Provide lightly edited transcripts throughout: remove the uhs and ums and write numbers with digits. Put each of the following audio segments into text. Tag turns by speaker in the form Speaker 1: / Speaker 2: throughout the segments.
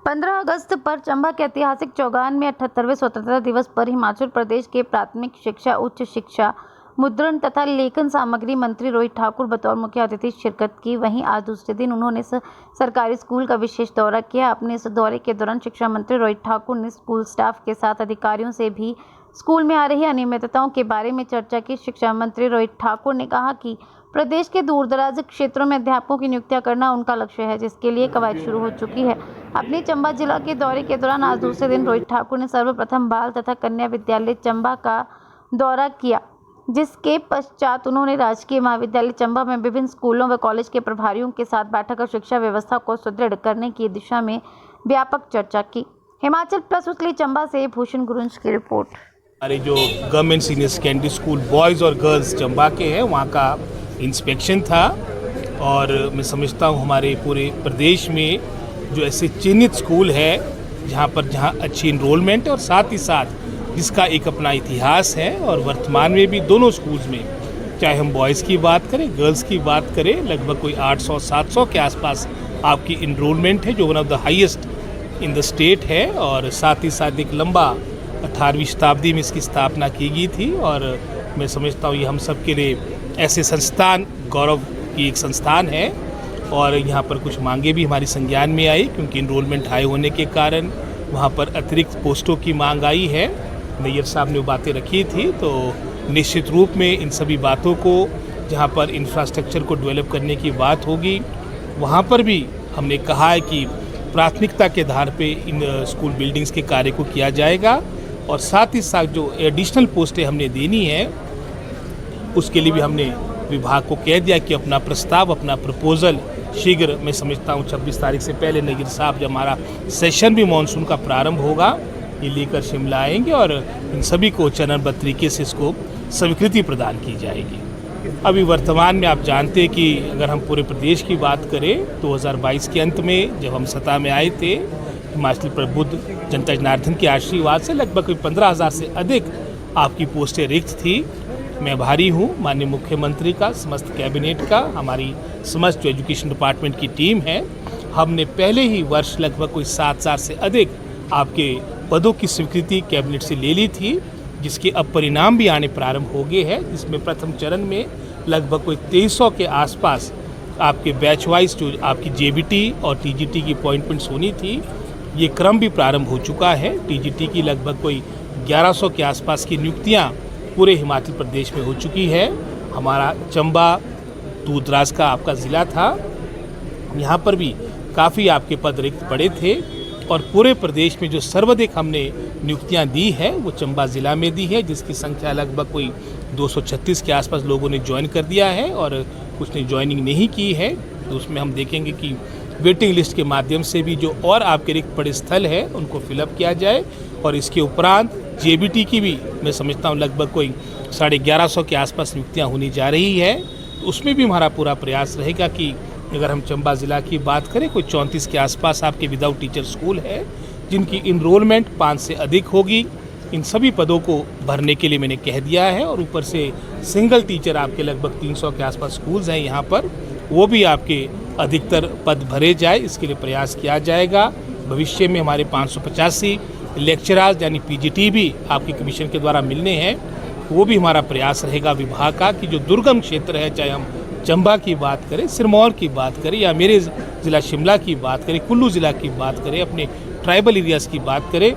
Speaker 1: 15 अगस्त पर चंबा के ऐतिहासिक चौगान में 78वें स्वतंत्रता दिवस पर हिमाचल प्रदेश के प्राथमिक शिक्षा, उच्च शिक्षा, मुद्रण तथा लेखन सामग्री मंत्री रोहित ठाकुर बतौर मुख्य अतिथि शिरकत की। वहीं आज दूसरे दिन उन्होंने सरकारी स्कूल का विशेष दौरा किया। अपने इस दौरे के दौरान शिक्षा मंत्री रोहित ठाकुर ने स्कूल स्टाफ के साथ अधिकारियों से भी स्कूल में आ रही अनियमितताओं के बारे में चर्चा की। शिक्षा मंत्री रोहित ठाकुर ने कहा कि प्रदेश के दूरदराज क्षेत्रों में अध्यापकों की नियुक्तियां करना उनका लक्ष्य है, जिसके लिए कवायद शुरू हो चुकी है। अपने चंबा जिला के दौरे के दौरान आज दूसरे दिन रोहित ठाकुर ने सर्वप्रथम बाल तथा कन्या विद्यालय चंबा का दौरा किया, जिसके पश्चात उन्होंने राजकीय महाविद्यालय चंबा में विभिन्न स्कूलों व कॉलेज के प्रभारियों के साथ बैठक कर शिक्षा व्यवस्था को सुदृढ़ करने की दिशा में व्यापक चर्चा की। हिमाचल प्लस उसके लिए चंबा से भूषण गुरुंज की रिपोर्ट।
Speaker 2: हमारे जो government senior secondary school boys और गर्ल्स चंबा के हैं, वहाँ का इंस्पेक्शन था और मैं समझता हूँ हमारे पूरे प्रदेश में जो ऐसे चिन्हित स्कूल है जहाँ अच्छी इनरोलमेंट है और साथ ही साथ जिसका एक अपना इतिहास है, और वर्तमान में भी दोनों स्कूल्स में, चाहे हम बॉयज़ की बात करें, गर्ल्स की बात करें, लगभग कोई 800-700 के आसपास आपकी इनरोलमेंट है, जो one of the highest in the state है। और साथ ही साथ एक लंबा 18वीं शताब्दी में इसकी स्थापना की गई थी। और मैं समझता हूँ ये हम सब के लिए ऐसे संस्थान गौरव की एक संस्थान है। और यहाँ पर कुछ मांगे भी हमारी संज्ञान में आई, क्योंकि इनरोलमेंट हाई होने के कारण वहाँ पर अतिरिक्त पोस्टों की मांग आई है। मेयर साहब ने वो बातें रखी थी, तो निश्चित रूप में इन सभी बातों को, जहाँ पर इंफ्रास्ट्रक्चर को डेवलप करने की बात होगी, वहाँ पर भी हमने कहा है कि प्राथमिकता के आधार पे इन स्कूल बिल्डिंग्स के कार्य को किया जाएगा। और साथ ही साथ जो एडिशनल पोस्टें हमने देनी है, उसके लिए भी हमने विभाग को कह दिया कि अपना प्रस्ताव, अपना प्रपोजल शीघ्र, मैं समझता हूँ 26 तारीख से पहले नगीर साहब जब हमारा सेशन भी मानसून का प्रारंभ होगा, ये लेकर शिमला आएंगे और इन सभी को चरणबद्ध तरीके से इसको स्वीकृति प्रदान की जाएगी। अभी वर्तमान में आप जानते हैं कि अगर हम पूरे प्रदेश की बात करें, 2022 के अंत में जब हम सत्ता में आए थे, हिमाचल प्रबुद्ध जनता जनार्दन के आशीर्वाद से लगभग 15,000 से अधिक आपकी पोस्टें रिक्त थी। मैं आभारी हूँ माननीय मुख्यमंत्री का, समस्त कैबिनेट का, हमारी समस्त जो एजुकेशन डिपार्टमेंट की टीम है। हमने पहले ही वर्ष लगभग कोई 7,000 से अधिक आपके पदों की स्वीकृति कैबिनेट से ले ली थी, जिसके अब परिणाम भी आने प्रारंभ हो गए हैं। जिसमें प्रथम चरण में लगभग कोई 2300 के आसपास आपके बैच वाइज जो आपकी जेबीटी और टीजीटी की अपॉइंटमेंट्स होनी थी, ये क्रम भी प्रारंभ हो चुका है। टीजीटी की लगभग कोई 1100 के आसपास की नियुक्तियाँ पूरे हिमाचल प्रदेश में हो चुकी है। हमारा चंबा दूरदराज का आपका ज़िला था, यहाँ पर भी काफ़ी आपके पद रिक्त पड़े थे। और पूरे प्रदेश में जो सर्वाधिक हमने नियुक्तियाँ दी है वो चंबा ज़िला में दी है, जिसकी संख्या लगभग कोई 236 के आसपास लोगों ने ज्वाइन कर दिया है और कुछ ने ज्वाइनिंग नहीं की है। तो उसमें हम देखेंगे कि वेटिंग लिस्ट के माध्यम से भी जो और आपके रिक्त पड़े स्थल है उनको फिलअप किया जाए। और इसके उपरांत जेबीटी की भी मैं समझता हूँ लगभग कोई 1150 के आसपास नियुक्तियाँ होने जा रही है। तो उसमें भी हमारा पूरा प्रयास रहेगा कि अगर हम चंबा ज़िला की बात करें, कोई 34 के आसपास आपके विदाउट टीचर स्कूल है जिनकी इनरोलमेंट 5 से अधिक होगी। इन सभी पदों को भरने के लिए मैंने कह दिया है। और ऊपर से सिंगल टीचर आपके लगभग 300 के आसपास स्कूल्स हैं यहाँ पर, वो भी आपके अधिकतर पद भरे जाए, इसके लिए प्रयास किया जाएगा। भविष्य में हमारे 585 लेक्चरर्स यानी पीजीटी भी आपके कमीशन के द्वारा मिलने हैं। वो भी हमारा प्रयास रहेगा विभाग का कि जो दुर्गम क्षेत्र है, चाहे हम चंबा की बात करें, सिरमौर की बात करें, या मेरे ज़िला शिमला की बात करें, कुल्लू ज़िला की बात करें, अपने ट्राइबल एरियाज़ की बात करें,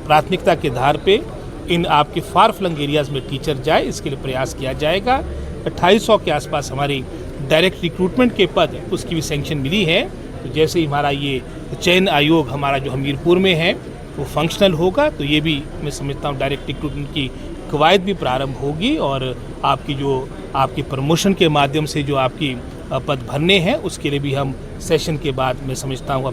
Speaker 2: प्राथमिकता के आधार पे इन आपके फार फ्लंग एरियाज़ में टीचर जाए, इसके लिए प्रयास किया जाएगा। 2800 के आसपास हमारी डायरेक्ट रिक्रूटमेंट के पद, उसकी भी सैंक्शन मिली है। तो जैसे ही हमारा ये चयन आयोग हमारा जो हमीरपुर में है वो फंक्शनल होगा, तो ये भी मैं समझता हूँ डायरेक्ट रिक्रूटमेंट की कवायद भी प्रारंभ होगी। और आपकी जो आपकी प्रमोशन के माध्यम से जो आपकी पद भरने हैं, उसके लिए भी हम सेशन के बाद मैं समझता हूँ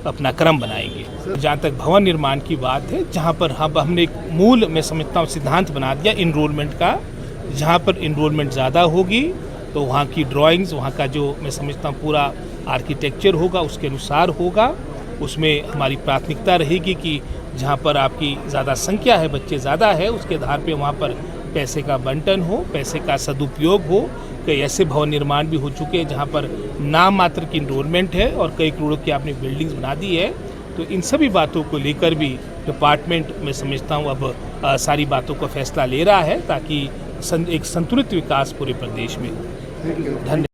Speaker 2: अपना क्रम बनाएंगे। जहाँ तक भवन निर्माण की बात है, जहाँ पर हमने एक मूल मैं समझता हूँ सिद्धांत बना दिया इनरोलमेंट का। जहाँ पर इनरोलमेंट ज़्यादा होगी तो वहाँ की ड्राइंग्स, वहाँ का जो मैं समझता हूँ पूरा आर्किटेक्चर होगा उसके अनुसार होगा। उसमें हमारी प्राथमिकता रहेगी कि जहाँ पर आपकी ज़्यादा संख्या है, बच्चे ज़्यादा है, उसके आधार पे वहाँ पर पैसे का बंटन हो, पैसे का सदुपयोग हो। कई ऐसे भवन निर्माण भी हो चुके हैं जहाँ पर नाम मात्र की इनरोलमेंट है और कई करोड़ों की आपने बिल्डिंग्स बना दी है। तो इन सभी बातों को लेकर भी डिपार्टमेंट मैं समझता हूँ अब सारी बातों का फैसला ले रहा है ताकि एक संतुलित विकास पूरे प्रदेश में हो। धन्यवाद।